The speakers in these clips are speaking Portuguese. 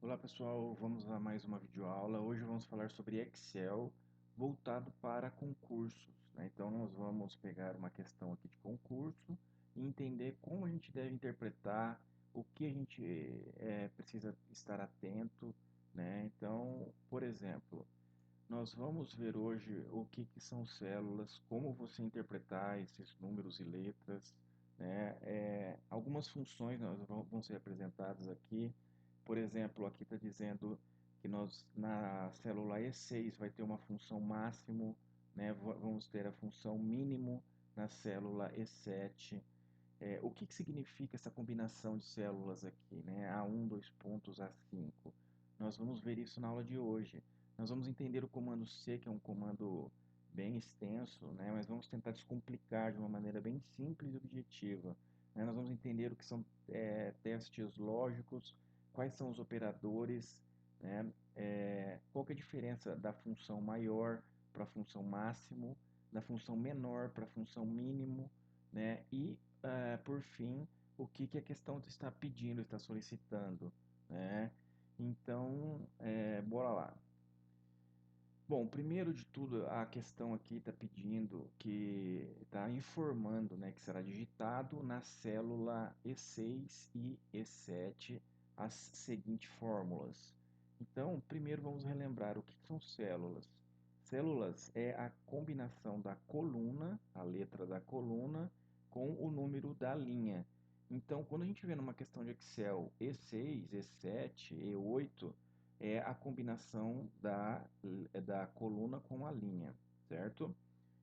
Olá pessoal, vamos a mais uma videoaula. Hoje vamos falar sobre Excel voltado para concursos, né? Então nós vamos pegar uma questão aqui de concurso e entender como a gente deve interpretar, o que a gente precisa estar atento, né? Então, por exemplo, nós vamos ver hoje o que são células, como você interpretar esses números e letras, né? Algumas funções vão ser apresentadas aqui. Por exemplo, aqui está dizendo que nós na célula E6 vai ter uma função máximo, né? Vamos ter a função mínimo na célula E7. O que significa essa combinação de células aqui, né? A1, dois pontos, A5. Nós vamos ver isso na aula de hoje. Nós vamos entender o comando C, que é um comando bem extenso, né? Mas vamos tentar descomplicar de uma maneira bem simples e objetiva, né? Nós vamos entender o que são testes lógicos, quais são os operadores, né? Qual que é a diferença da função maior para a função máximo, da função menor para a função mínimo, né? E por fim, o que a questão está pedindo, está solicitando, né? Então, bora lá. Bom, primeiro de tudo, a questão aqui está pedindo está informando, né, que será digitado na célula E6 e E7 as seguintes fórmulas. Então, primeiro vamos relembrar o que são células. Células é a combinação da coluna, a letra da coluna, com o número da linha. Então, quando a gente vê numa questão de Excel E6, E7, E8, é a combinação da coluna com a linha, certo?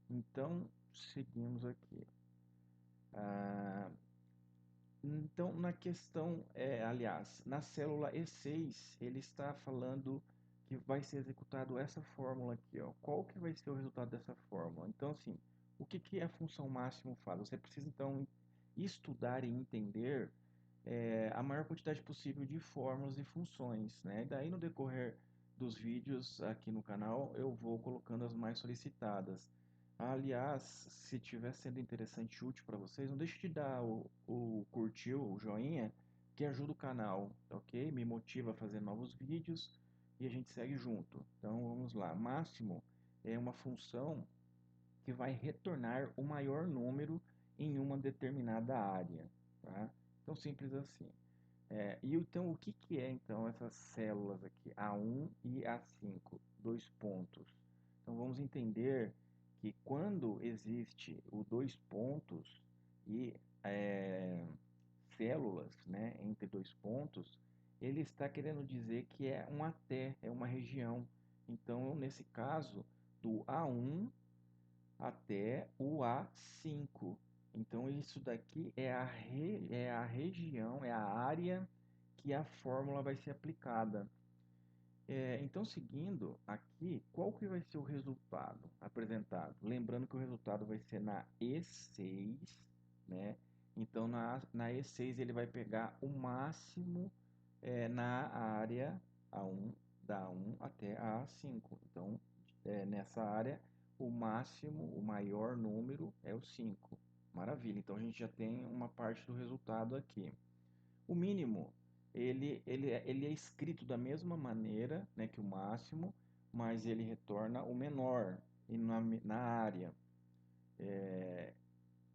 Então, seguimos aqui. Ah, então, na questão, aliás, na célula E6, ele está falando que vai ser executado essa fórmula aqui, ó. Qual que vai ser o resultado dessa fórmula? Então, assim, o que a função máximo faz? Você precisa, então, estudar e entender a maior quantidade possível de fórmulas e funções, né? E daí, no decorrer dos vídeos aqui no canal, eu vou colocando as mais solicitadas. Aliás, se estiver sendo interessante e útil para vocês, não deixe de dar o curtir, o joinha, que ajuda o canal, tá ok? Me motiva a fazer novos vídeos e a gente segue junto. Então vamos lá. Máximo é uma função que vai retornar o maior número em uma determinada área, tá? Então simples assim. E então o que é então essas células aqui, A1 e A5, dois pontos. Então vamos entender que quando existe o dois pontos e células, né, entre dois pontos, ele está querendo dizer que é um até, é uma região. Então nesse caso, do A1 até o A5. Então, isso daqui é a região, é a área que a fórmula vai ser aplicada. Então, seguindo aqui, qual que vai ser o resultado apresentado? Lembrando que o resultado vai ser na E6, né? Então, na E6 ele vai pegar o máximo na área A1, da A1 até a A5. Então, nessa área, o máximo, o maior número é o 5. Maravilha, então a gente já tem uma parte do resultado aqui. O mínimo, ele é escrito da mesma maneira, né, que o máximo, mas ele retorna o menor na área.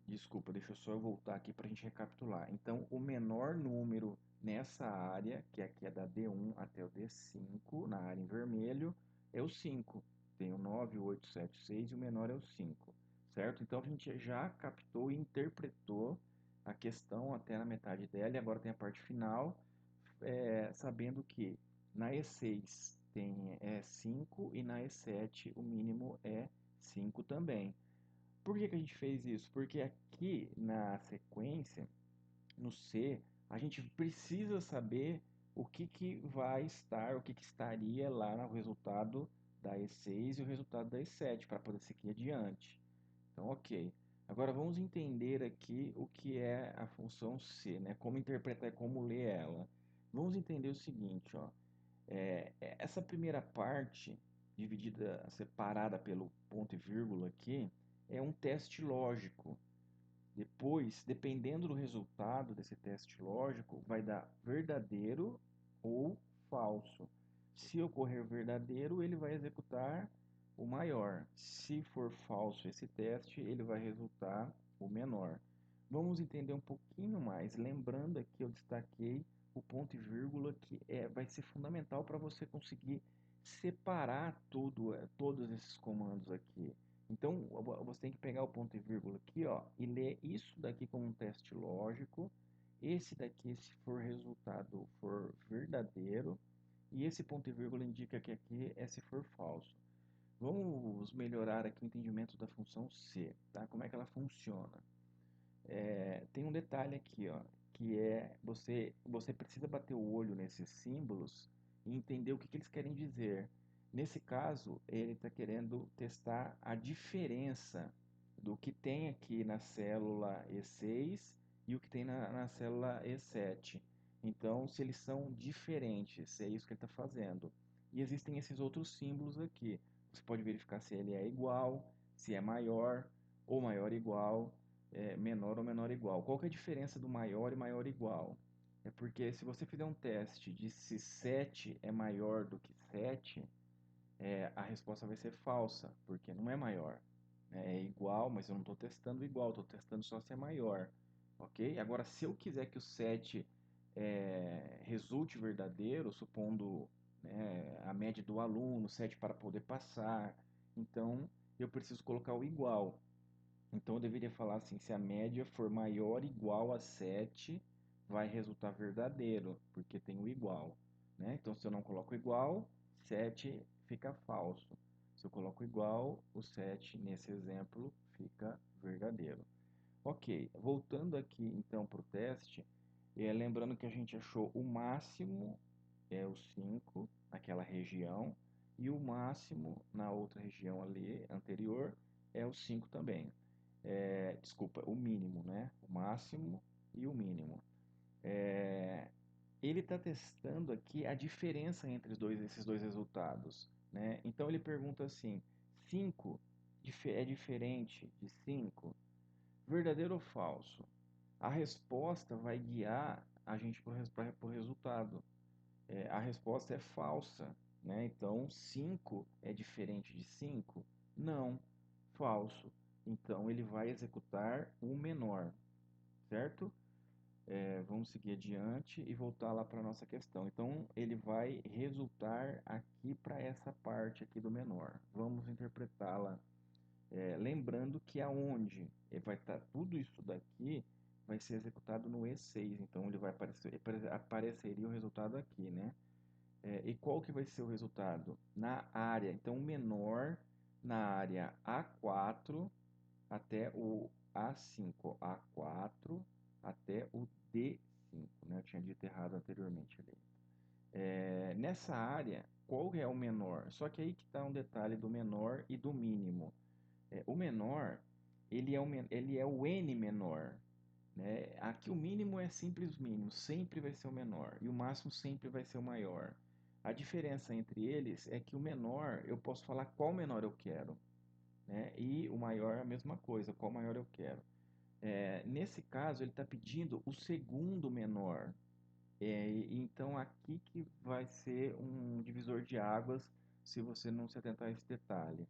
Desculpa, deixa eu só voltar aqui para a gente recapitular. Então, o menor número nessa área, que aqui é da D1 até o D5, na área em vermelho, é o 5. Tem o 9, o 8, 7, 6 e o menor é o 5, certo? Então, a gente já captou e interpretou a questão até na metade dela, e agora tem a parte final, sabendo que na E6 tem 5 e na E7 o mínimo é 5 também. Por que a gente fez isso? Porque aqui na sequência, no C, a gente precisa saber que vai estar, que estaria lá no resultado da E6 e o resultado da E7, para poder seguir adiante. Então, ok. Agora vamos entender aqui o que é a função C, né? Como interpretar e como ler ela. Vamos entender o seguinte, ó. Essa primeira parte, dividida, separada pelo ponto e vírgula aqui, é um teste lógico. Depois, dependendo do resultado desse teste lógico, vai dar verdadeiro ou falso. Se ocorrer verdadeiro, ele vai executar o maior. Se for falso esse teste, ele vai resultar o menor. Vamos entender um pouquinho mais. Lembrando aqui, eu destaquei o ponto e vírgula, que vai ser fundamental para você conseguir separar todos esses comandos aqui. Então, você tem que pegar o ponto e vírgula aqui, ó, e ler isso daqui como um teste lógico. Esse daqui, se for resultado for verdadeiro, e esse ponto e vírgula indica que aqui é se for falso. Vamos melhorar aqui o entendimento da função C, tá? Como é que ela funciona? Tem um detalhe aqui, ó, que é você precisa bater o olho nesses símbolos e entender o que eles querem dizer. Nesse caso, ele está querendo testar a diferença do que tem aqui na célula E6 e o que tem na célula E7. Então, se eles são diferentes, é isso que ele está fazendo. E existem esses outros símbolos aqui. Você pode verificar se ele é igual, se é maior ou maior igual, menor ou menor igual. Qual que é a diferença do maior e maior igual? É porque se você fizer um teste de se 7 é maior do que 7, a resposta vai ser falsa, porque não é maior. É igual, mas eu não estou testando igual, estou testando só se é maior. Ok? Agora, se eu quiser que o 7 resulte verdadeiro, supondo, né, a média do aluno, 7 para poder passar, então eu preciso colocar o igual. Então eu deveria falar assim, se a média for maior ou igual a 7, vai resultar verdadeiro, porque tem o igual, né? Então se eu não coloco igual, 7 fica falso. Se eu coloco igual, o 7 nesse exemplo fica verdadeiro. Ok, voltando aqui então para o teste, lembrando que a gente achou o máximo é o 5 naquela região, e o máximo na outra região ali anterior é o 5 também. Desculpa, o mínimo, né? O máximo e o mínimo. Ele está testando aqui a diferença entre esses dois resultados, né? Então ele pergunta assim: 5 é diferente de 5? Verdadeiro ou falso? A resposta vai guiar a gente para o resultado. A resposta é falsa, né? Então 5 é diferente de 5? Não, falso. Então ele vai executar o menor, certo? Vamos seguir adiante e voltar lá para a nossa questão. Então ele vai resultar aqui para essa parte aqui do menor. Vamos interpretá-la, lembrando que aonde vai estar tudo isso daqui vai ser executado no E6. Então ele vai apareceria o resultado aqui, né? E qual que vai ser o resultado? Na área, então o menor na área A4 até o A5, A4 até o D5, né? Eu tinha dito errado anteriormente ali. Nessa área, qual é o menor? Só que aí que está um detalhe do menor e do mínimo. O menor, ele é o N menor, né? Aqui o mínimo é simples mínimo, sempre vai ser o menor, e o máximo sempre vai ser o maior. A diferença entre eles é que o menor, eu posso falar qual menor eu quero, né? E o maior é a mesma coisa, qual maior eu quero. Nesse caso, ele está pedindo o segundo menor. Então, aqui que vai ser um divisor de águas se você não se atentar a esse detalhe.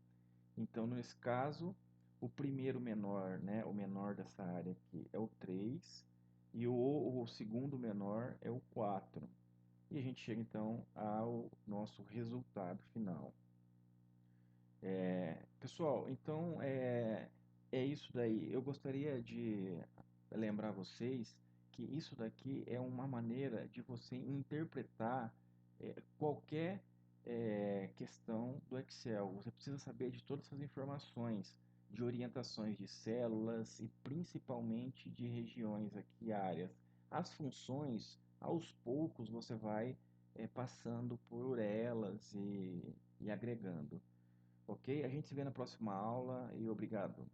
Então, nesse caso, o primeiro menor, né, o menor dessa área aqui é o 3, e o segundo menor é o 4. E a gente chega então ao nosso resultado final. Pessoal, então é isso daí. Eu gostaria de lembrar vocês que isso daqui é uma maneira de você interpretar qualquer questão do Excel. Você precisa saber de todas essas informações, de orientações de células e principalmente de regiões aqui, áreas. As funções, aos poucos, você vai passando por elas e agregando. Ok? A gente se vê na próxima aula e obrigado.